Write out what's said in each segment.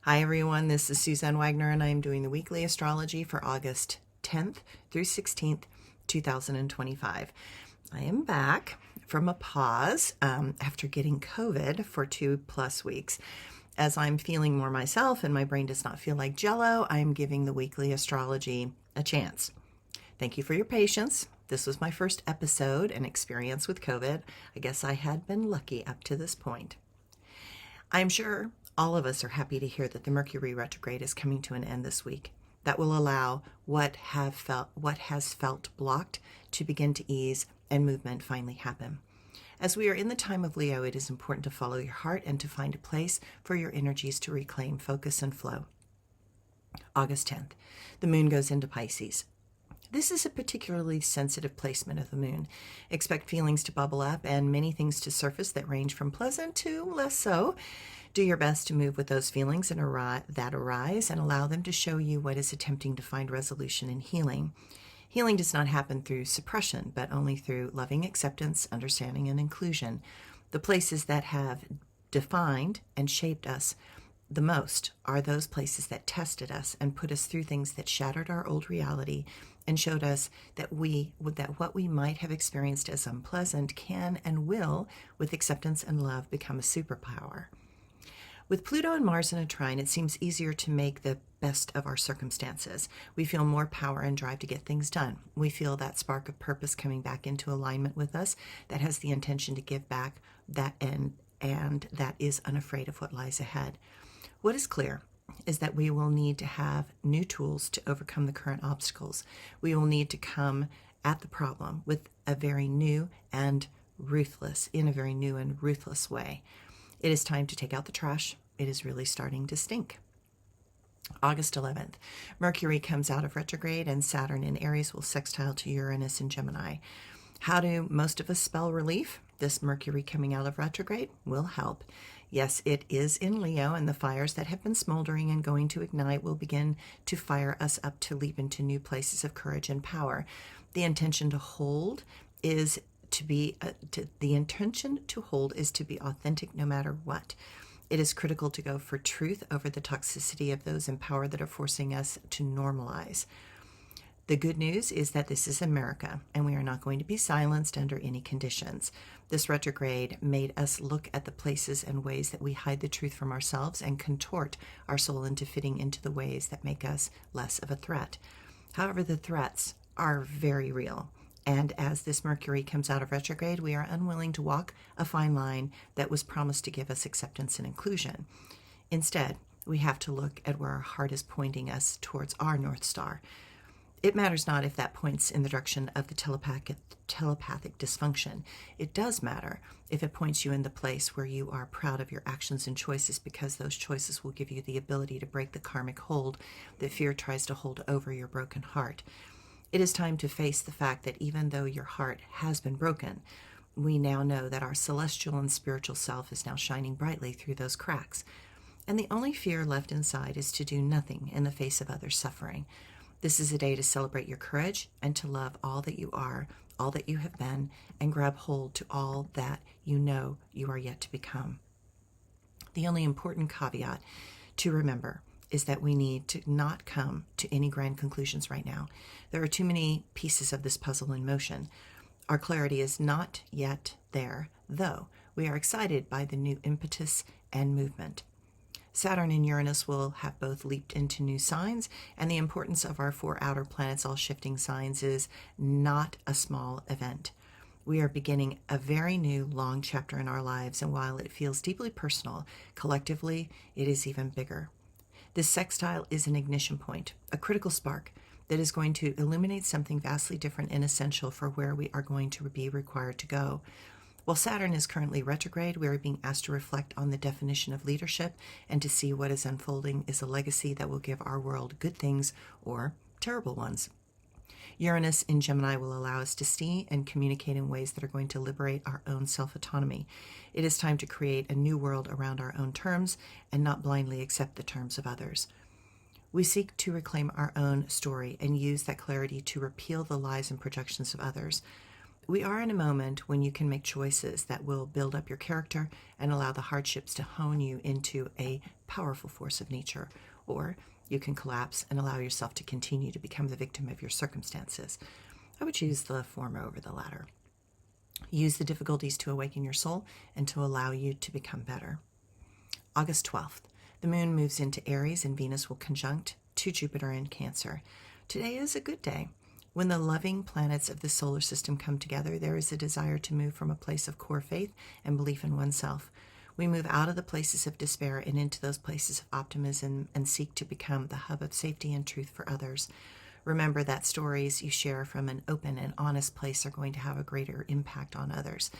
Hi everyone, this is Suzanne Wagner and I am doing the weekly astrology for August 10th through 16th, 2025. I am back from a pause after getting COVID for 2+ weeks. As I'm feeling more myself and my brain does not feel like Jello, I'm giving the weekly astrology a chance. Thank you for your patience. This was my first episode and experience with COVID. I guess I had been lucky up to this point. I'm sure all of us are happy to hear that the Mercury retrograde is coming to an end this week. That will allow what has felt blocked to begin to ease and movement finally happen. As we are in the time of Leo, it is important to follow your heart and to find a place for your energies to reclaim focus and flow. August 10th, the moon goes into Pisces. This is a particularly sensitive placement of the moon. Expect feelings to bubble up and many things to surface that range from pleasant to less so. Do your best to move with those feelings that arise and allow them to show you what is attempting to find resolution and healing. Healing does not happen through suppression, but only through loving acceptance, understanding, and inclusion. The places that have defined and shaped us the most are those places that tested us and put us through things that shattered our old reality and showed us that what we might have experienced as unpleasant can and will, with acceptance and love, become a superpower. With Pluto and Mars in a trine, it seems easier to make the best of our circumstances. We feel more power and drive to get things done. We feel that spark of purpose coming back into alignment with us that has the intention to give back that and that is unafraid of what lies ahead. What is clear is that we will need to have new tools to overcome the current obstacles. We will need to come at the problem with a very new and ruthless way. It is time to take out the trash. It is really starting to stink. August 11th, Mercury comes out of retrograde and Saturn in Aries will sextile to Uranus in Gemini. How do most of us spell relief? This Mercury coming out of retrograde will help. Yes, it is in Leo, and the fires that have been smoldering and going to ignite will begin to fire us up to leap into new places of courage and power. The intention to hold is to be authentic no matter what. It is critical to go for truth over the toxicity of those in power that are forcing us to normalize. The good news is that this is America, and we are not going to be silenced under any conditions. This retrograde made us look at the places and ways that we hide the truth from ourselves and contort our soul into fitting into the ways that make us less of a threat. However, the threats are very real. And as this Mercury comes out of retrograde, we are unwilling to walk a fine line that was promised to give us acceptance and inclusion. Instead, we have to look at where our heart is pointing us towards our North Star. It matters not if that points in the direction of the telepathic dysfunction. It does matter if it points you in the place where you are proud of your actions and choices, because those choices will give you the ability to break the karmic hold that fear tries to hold over your broken heart. It is time to face the fact that even though your heart has been broken, we now know that our celestial and spiritual self is now shining brightly through those cracks. And the only fear left inside is to do nothing in the face of others' suffering. This is a day to celebrate your courage and to love all that you are, all that you have been, and grab hold to all that you know you are yet to become. The only important caveat to remember is that we need to not come to any grand conclusions right now. There are too many pieces of this puzzle in motion. Our clarity is not yet there, though we are excited by the new impetus and movement. Saturn and Uranus will have both leaped into new signs, and the importance of our 4 outer planets all shifting signs is not a small event. We are beginning a very new, long chapter in our lives, and while it feels deeply personal, collectively, it is even bigger. This sextile is an ignition point, a critical spark that is going to illuminate something vastly different and essential for where we are going to be required to go. While Saturn is currently retrograde, we are being asked to reflect on the definition of leadership and to see what is unfolding is a legacy that will give our world good things or terrible ones. Uranus in Gemini will allow us to see and communicate in ways that are going to liberate our own self-autonomy. It is time to create a new world around our own terms and not blindly accept the terms of others. We seek to reclaim our own story and use that clarity to repeal the lies and projections of others. We are in a moment when you can make choices that will build up your character and allow the hardships to hone you into a powerful force of nature, or you can collapse and allow yourself to continue to become the victim of your circumstances. I would choose the former over the latter. Use the difficulties to awaken your soul and to allow you to become better. August 12th, the moon moves into Aries and Venus will conjunct to Jupiter in Cancer. Today is a good day. When the loving planets of the solar system come together, there is a desire to move from a place of core faith and belief in oneself. We move out of the places of despair and into those places of optimism and seek to become the hub of safety and truth for others. Remember that stories you share from an open and honest place are going to have a greater impact on others.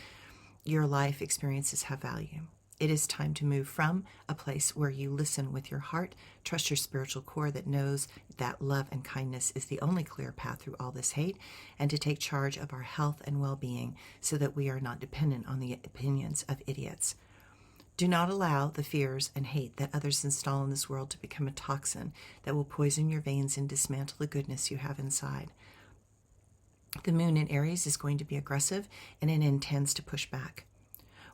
Your life experiences have value. It is time to move from a place where you listen with your heart, trust your spiritual core that knows that love and kindness is the only clear path through all this hate, and to take charge of our health and well-being so that we are not dependent on the opinions of idiots. Do not allow the fears and hate that others install in this world to become a toxin that will poison your veins and dismantle the goodness you have inside. The moon in Aries is going to be aggressive and it intends to push back.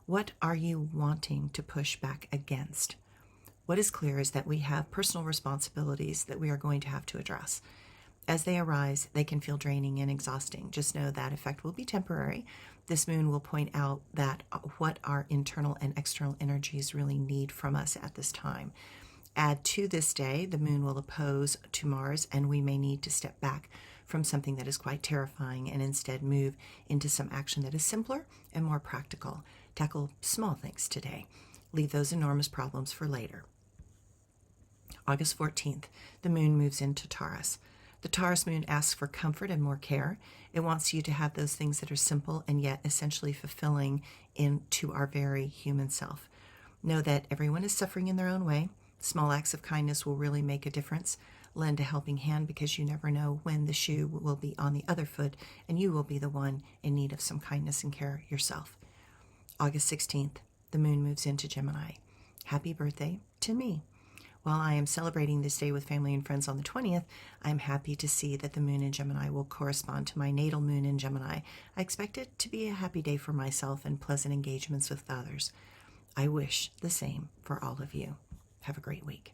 What are you wanting to push back against? What is clear is that we have personal responsibilities that we are going to have to address. As they arise, they can feel draining and exhausting. Just know that effect will be temporary. This moon will point out that what our internal and external energies really need from us at this time. Add to this day, the moon will oppose to Mars, and we may need to step back from something that is quite terrifying and instead move into some action that is simpler and more practical. Tackle small things today. Leave those enormous problems for later. August 14th, the moon moves into Taurus. The Taurus moon asks for comfort and more care. It wants you to have those things that are simple and yet essentially fulfilling into our very human self. Know that everyone is suffering in their own way. Small acts of kindness will really make a difference. Lend a helping hand because you never know when the shoe will be on the other foot and you will be the one in need of some kindness and care yourself. August 16th, the moon moves into Gemini. Happy birthday to me. While I am celebrating this day with family and friends on the 20th, I am happy to see that the moon in Gemini will correspond to my natal moon in Gemini. I expect it to be a happy day for myself and pleasant engagements with others. I wish the same for all of you. Have a great week.